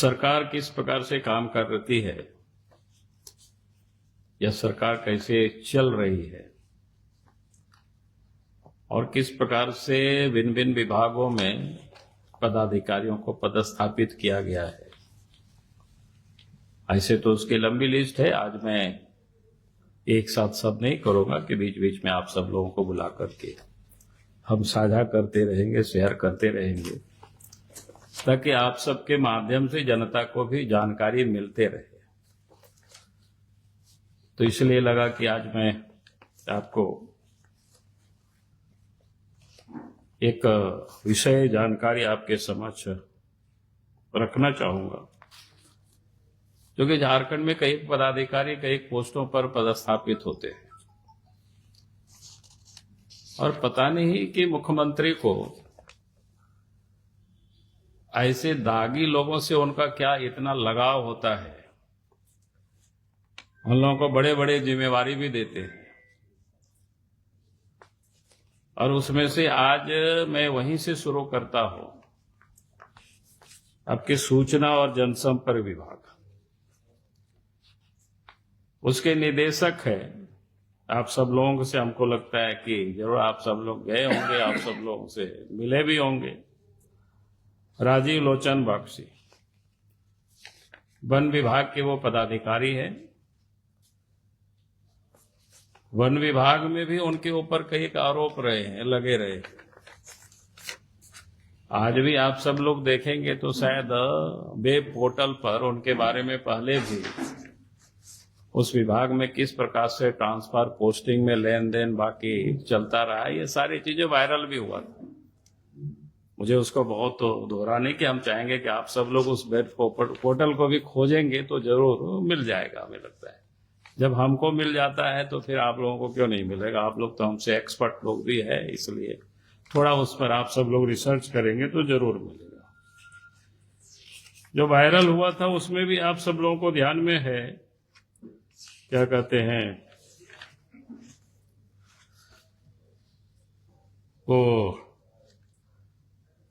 सरकार किस प्रकार से काम कर रही है या सरकार कैसे चल रही है और किस प्रकार से भिन्न भिन्न विभागों में पदाधिकारियों को पदस्थापित किया गया है। ऐसे तो उसकी लंबी लिस्ट है। आज मैं एक साथ सब नहीं करूंगा कि बीच बीच में आप सब लोगों को बुला करके हम साझा करते रहेंगे, शेयर करते रहेंगे, ताकि आप सबके माध्यम से जनता को भी जानकारी मिलते रहे। तो इसलिए लगा कि आज मैं आपको एक विषय जानकारी आपके समक्ष रखना चाहूंगा, क्योंकि झारखंड में कई पदाधिकारी कई पोस्टों पर पदस्थापित होते हैं और पता नहीं कि मुख्यमंत्री को ऐसे दागी लोगों से उनका क्या इतना लगाव होता है। उन लोगों को बड़े बड़े जिम्मेवारी भी देते हैं और उसमें से आज मैं वहीं से शुरू करता हूं। आपके सूचना और जनसंपर्क विभाग, उसके निदेशक है। आप सब लोगों से हमको लगता है कि जरूर आप सब लोग गए होंगे, आप सब लोगों से मिले भी होंगे। राजीव लोचन बख्शी वन विभाग के वो पदाधिकारी हैं। वन विभाग में भी उनके ऊपर कई आरोप रहे हैं, लगे रहे। आज भी आप सब लोग देखेंगे तो शायद वेब पोर्टल पर उनके बारे में पहले भी उस विभाग में किस प्रकार से ट्रांसफर, पोस्टिंग में लेन देन बाकी चलता रहा, ये सारी चीजें वायरल भी हुआ था। मुझे उसको बहुत दोहराने की हम चाहेंगे कि आप सब लोग उस वेब पोर्टल को भी खोजेंगे तो जरूर मिल जाएगा। हमें लगता है जब हमको मिल जाता है तो फिर आप लोगों को क्यों नहीं मिलेगा। आप लोग तो हमसे एक्सपर्ट लोग भी है, इसलिए थोड़ा उस पर आप सब लोग रिसर्च करेंगे तो जरूर मिलेगा। जो वायरल हुआ था उसमें भी आप सब लोगों को ध्यान में है, क्या कहते हैं, वो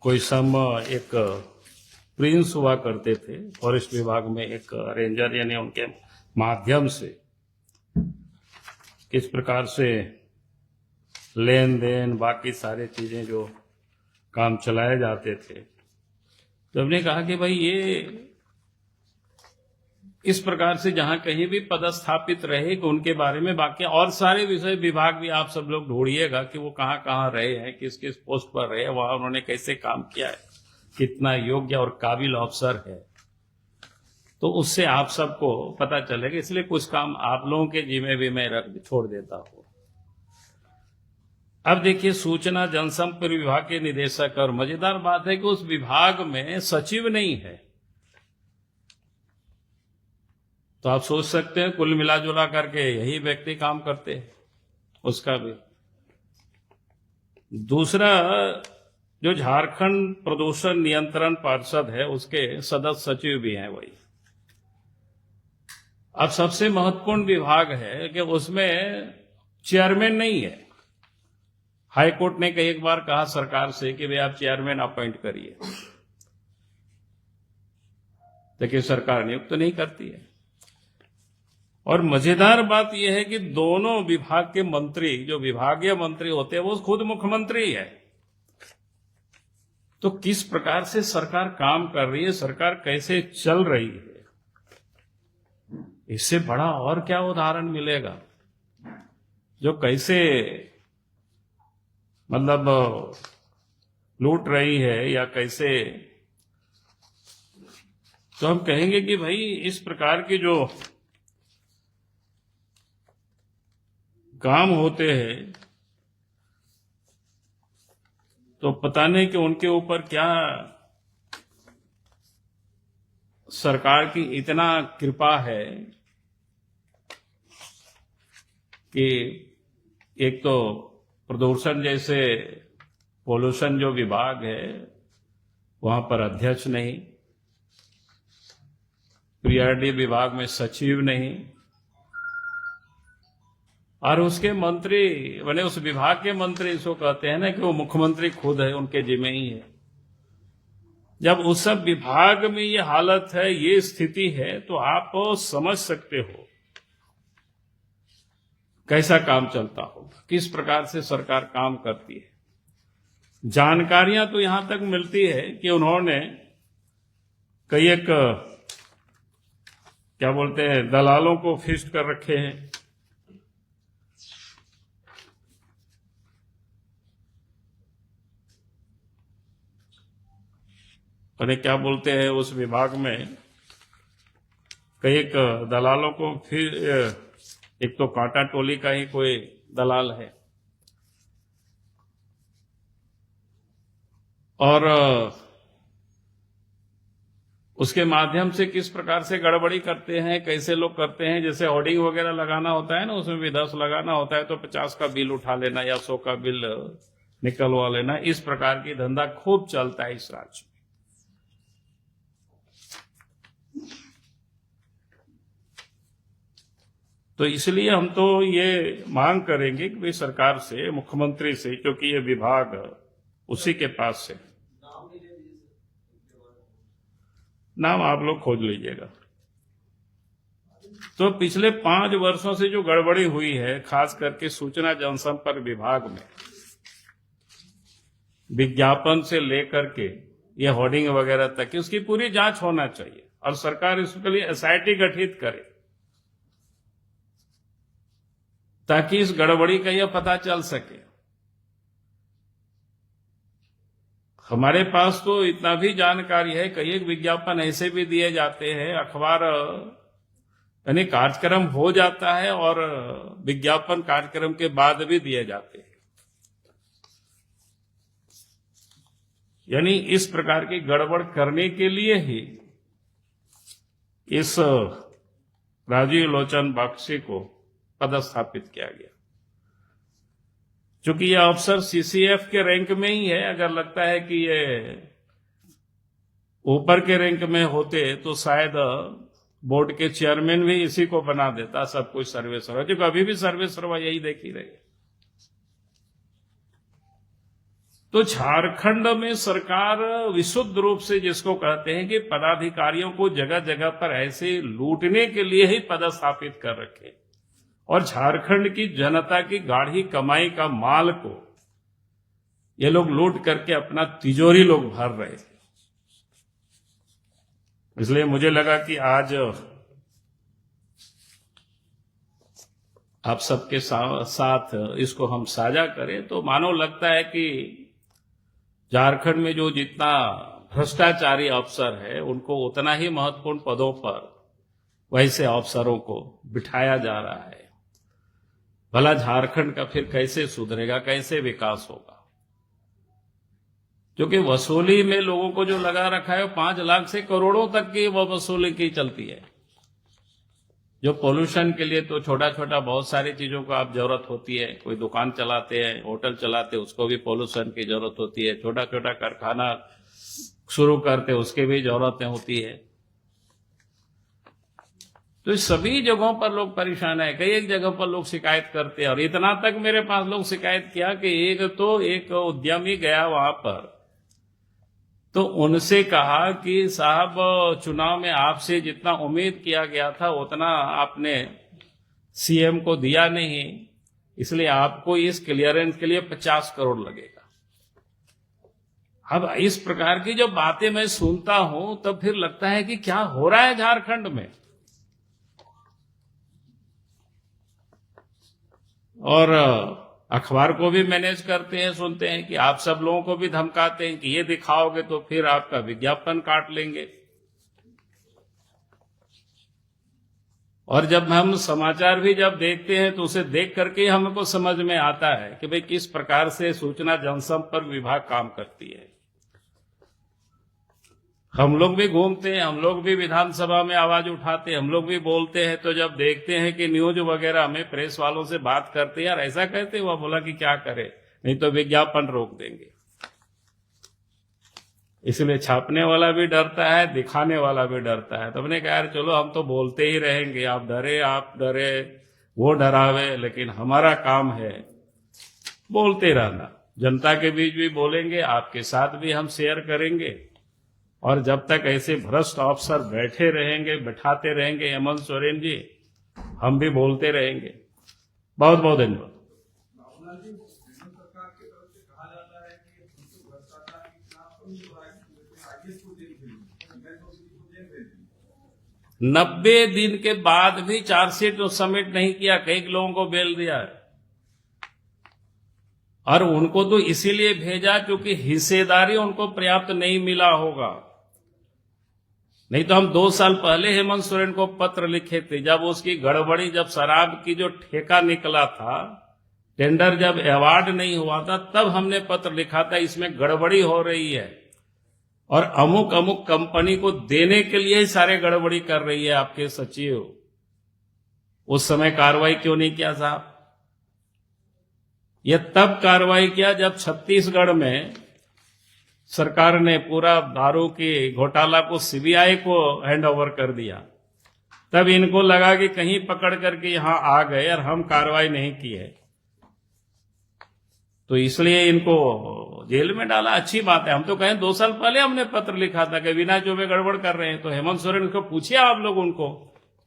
कोई एक प्रिंस हुआ करते थे फॉरेस्ट विभाग में, एक रेंजर, यानी उनके माध्यम से किस प्रकार से लेन देन बाकी सारे चीजें जो काम चलाए जाते थे। तो हमने कहा कि भाई ये इस प्रकार से जहां कहीं भी पदस्थापित रहे कि उनके बारे में बाकी और सारे विषय विभाग भी आप सब लोग ढूंढिएगा कि वो कहां कहां रहे हैं, किस किस पोस्ट पर रहे, वहां उन्होंने कैसे काम किया है, कितना योग्य और काबिल अफसर है। तो उससे आप सबको पता चलेगा। इसलिए कुछ काम आप लोगों के जिम्मे भी मैं छोड़ देता हूं। अब देखिए, सूचना जनसंपर्क विभाग के निदेशक, और मजेदार बात है कि उस विभाग में सचिव नहीं है। तो आप सोच सकते हैं कुल मिला जुला करके यही व्यक्ति काम करते हैं। उसका भी दूसरा, जो झारखंड प्रदूषण नियंत्रण पार्षद है उसके सदस्य सचिव भी हैं वही। अब सबसे महत्वपूर्ण विभाग है कि उसमें चेयरमैन नहीं है। हाईकोर्ट ने कई एक बार कहा सरकार से कि भाई आप चेयरमैन अपॉइंट करिए, लेकिन सरकार नियुक्त नहीं करती है। और मजेदार बात यह है कि दोनों विभाग के मंत्री, जो विभागीय मंत्री होते हैं, वो खुद मुख्यमंत्री है। तो किस प्रकार से सरकार काम कर रही है, सरकार कैसे चल रही है, इससे बड़ा और क्या उदाहरण मिलेगा। जो कैसे मतलब लूट रही है या कैसे, तो हम कहेंगे कि भाई इस प्रकार की जो काम होते हैं तो पता नहीं कि उनके ऊपर क्या सरकार की इतना कृपा है कि एक तो प्रदूषण जैसे पोल्यूशन जो विभाग है वहां पर अध्यक्ष नहीं, पीआरडी विभाग में सचिव नहीं, और उसके मंत्री बने, उस विभाग के मंत्री इसको कहते हैं ना कि वो मुख्यमंत्री खुद है, उनके जिम्मे ही है। जब उस सब विभाग में ये हालत है, ये स्थिति है, तो आप समझ सकते हो कैसा काम चलता होगा, किस प्रकार से सरकार काम करती है। जानकारियां तो यहां तक मिलती है कि उन्होंने कई एक क्या बोलते हैं दलालों को फिस्ट कर रखे हैं। उन्हें क्या बोलते हैं उस विभाग में कई एक दलालों को, फिर एक तो कांटा टोली का ही कोई दलाल है, और उसके माध्यम से किस प्रकार से गड़बड़ी करते हैं, कैसे लोग करते हैं। जैसे होर्डिंग वगैरह लगाना होता है ना, उसमें भी 10 लगाना होता है तो 50 का बिल उठा लेना या 100 का बिल निकलवा लेना। इस प्रकार की धंधा खूब चलता है इस राज्य में। तो इसलिए हम तो ये मांग करेंगे कि भाई सरकार से, मुख्यमंत्री से, क्योंकि ये विभाग उसी के पास है। नाम आप लोग खोज लीजिएगा। तो पिछले 5 वर्षों से जो गड़बड़ी हुई है, खास करके सूचना जनसंपर्क विभाग में, विज्ञापन से लेकर के ये होर्डिंग वगैरह तक की, उसकी पूरी जांच होना चाहिए और सरकार इसके लिए एसआईटी गठित करे ताकि इस गड़बड़ी का यह पता चल सके। हमारे पास तो इतना भी जानकारी है, कई एक विज्ञापन ऐसे भी दिए जाते हैं, अखबार यानी कार्यक्रम हो जाता है और विज्ञापन कार्यक्रम के बाद भी दिए जाते हैं। यानी इस प्रकार की गड़बड़ करने के लिए ही इस राजीव लोचन बख्शी को पदस्थापित किया गया। क्योंकि यह अफसर सीसीएफ के रैंक में ही है। अगर लगता है कि ये ऊपर के रैंक में होते तो शायद बोर्ड के चेयरमैन भी इसी को बना देता, सब कुछ सर्वे सर्वा, क्योंकि अभी भी सर्वे सर्वा यही देख ही रहे। तो झारखंड में सरकार विशुद्ध रूप से जिसको कहते हैं कि पदाधिकारियों को जगह जगह पर ऐसे लूटने के लिए ही पदस्थापित कर रखे, और झारखंड की जनता की गाढ़ी कमाई का माल को ये लोग लूट करके अपना तिजोरी लोग भर रहे थे। इसलिए मुझे लगा कि आज आप सबके साथ इसको हम साझा करें तो मानो लगता है कि झारखंड में जो जितना भ्रष्टाचारी अफसर है उनको उतना ही महत्वपूर्ण पदों पर वैसे अफसरों को बिठाया जा रहा है। भला झारखंड का फिर कैसे सुधरेगा, कैसे विकास होगा? क्योंकि वसूली में लोगों को जो लगा रखा है 5 लाख से करोड़ों तक की वो वसूली की चलती है। जो पोल्यूशन के लिए तो छोटा छोटा बहुत सारी चीजों को आप जरूरत होती है। कोई दुकान चलाते हैं, होटल चलाते हैं, उसको भी पोल्यूशन की जरूरत होती है। छोटा छोटा कारखाना शुरू करते उसके भी जरूरतें होती है। तो सभी जगहों पर लोग परेशान है। कई एक जगह पर लोग शिकायत करते हैं, और इतना तक मेरे पास लोग शिकायत किया कि एक उद्यमी गया वहां पर, तो उनसे कहा कि साहब चुनाव में आपसे जितना उम्मीद किया गया था उतना आपने सीएम को दिया नहीं, इसलिए आपको इस क्लियरेंस के लिए 50 करोड़ लगेगा। अब इस प्रकार की जो बातें मैं सुनता हूं तब फिर लगता है कि क्या हो रहा है झारखंड में। और अखबार को भी मैनेज करते हैं, सुनते हैं कि आप सब लोगों को भी धमकाते हैं कि ये दिखाओगे तो फिर आपका विज्ञापन काट लेंगे। और जब हम समाचार भी जब देखते हैं तो उसे देख करके हमको समझ में आता है कि भाई किस प्रकार से सूचना जनसंपर्क विभाग काम करती है। हम लोग भी घूमते हैं, हम लोग भी विधानसभा में आवाज उठाते हैं, हम लोग भी बोलते हैं, तो जब देखते हैं कि न्यूज वगैरह में प्रेस वालों से बात करते हैं, यार ऐसा कहते हुआ बोला कि क्या करे, नहीं तो विज्ञापन रोक देंगे। इसलिए छापने वाला भी डरता है, दिखाने वाला भी डरता है। तो हमने कहा यार चलो हम तो बोलते ही रहेंगे, आप डरे वो डरावे, लेकिन हमारा काम है बोलते रहना। जनता के बीच भी बोलेंगे, आपके साथ भी हम शेयर करेंगे, और जब तक ऐसे भ्रष्ट अफसर बैठे रहेंगे, बैठाते रहेंगे हेमंत सोरेन जी, हम भी बोलते रहेंगे। बहुत बहुत धन्यवाद। सरकार की तरफ से कहा जाता है कि भ्रष्टाचार के खिलाफ 90 दिन के बाद भी चार्जशीट सबमिट नहीं किया, कई लोगों को बेल दिया है। और उनको तो इसीलिए भेजा क्योंकि हिस्सेदारी उनको पर्याप्त नहीं मिला होगा। नहीं तो हम 2 साल पहले हेमंत सोरेन को पत्र लिखे थे, जब उसकी गड़बड़ी, जब शराब की जो ठेका निकला था, टेंडर जब अवार्ड नहीं हुआ था, तब हमने पत्र लिखा था इसमें गड़बड़ी हो रही है और अमुक अमुक कंपनी को देने के लिए ही सारे गड़बड़ी कर रही है आपके सचिव। उस समय कार्रवाई क्यों नहीं किया साहब? यह तब कार्रवाई किया जब छत्तीसगढ़ में सरकार ने पूरा दारू की घोटाला को सीबीआई को हैंडओवर कर दिया। तब इनको लगा कि कहीं पकड़ करके यहां आ गए और हम कार्रवाई नहीं किए, तो इसलिए इनको जेल में डाला। अच्छी बात है। हम तो कहें 2 साल पहले हमने पत्र लिखा था कि विनय चौबे गड़बड़ कर रहे हैं, तो हेमंत सोरेन को पूछिए आप लोग उनको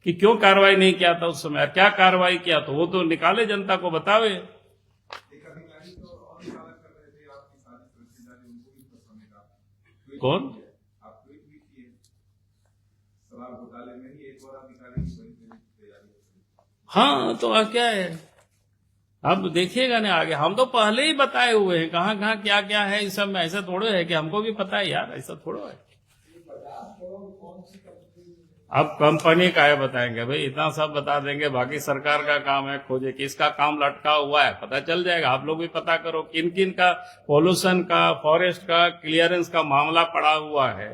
कि क्यों कार्रवाई नहीं किया था उस समय, क्या कार्रवाई किया, तो वो तो निकाले, जनता को बतावे। एक अधिकारी तो और इशारा कर रहे थे आपकी सारी प्रतिनिधि उनको भी पसंद था। कौन? आप ट्वीट भी किए, शराब घोटाले में ही एक और अधिकारी की बड़ी तैयारी। हाँ, तो क्या है, अब देखिएगा ना आगे। हम तो पहले ही बताए हुए हैं कहाँ कहाँ क्या क्या है इस सब में। ऐसा थोड़ो है कि हमको भी पता है यार, ऐसा थोड़ो है। अब कंपनी का है बताएंगे भाई, इतना सब बता देंगे, बाकी सरकार का काम है खोजे किसका काम लटका हुआ है, पता चल जाएगा। आप लोग भी पता करो किन किन का पॉल्यूशन का, फॉरेस्ट का क्लियरेंस का मामला पड़ा हुआ है।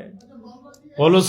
पॉल्यूशन